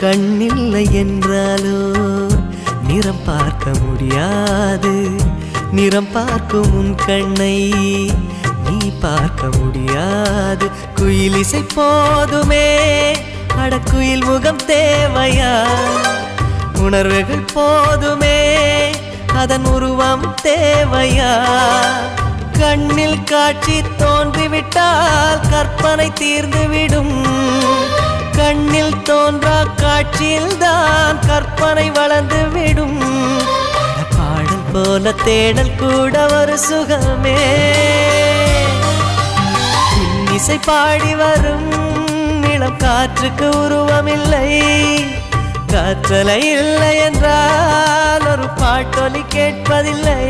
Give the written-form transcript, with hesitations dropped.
கண்ணில்லை என்றாலோ நிறம் பார்க்க முடியாது. நிறம் பார்க்கும் உன் கண்ணை நீ பார்க்க முடியாது. குயில் இசை போதுமே, அடக்குயில் முகம் தேவையா? உணர்வுகள் போதுமே, அதன் உருவம் தேவையா? கண்ணில் காட்சி தோன்றிவிட்டால் கற்பனை தீர்ந்துவிடும். கண்ணில் தோன்றா காட்சியில் தான் கற்பனை வளர்ந்துவிடும். பாடல் போல தேடல் கூட ஒரு சுகமே. இன்னிசை பாடி வரும் இளம் காற்றுக்கு உருவமில்லை. காற்றலை இல்லை என்றால் ஒரு பாட்டொலி கேட்பதில்லை.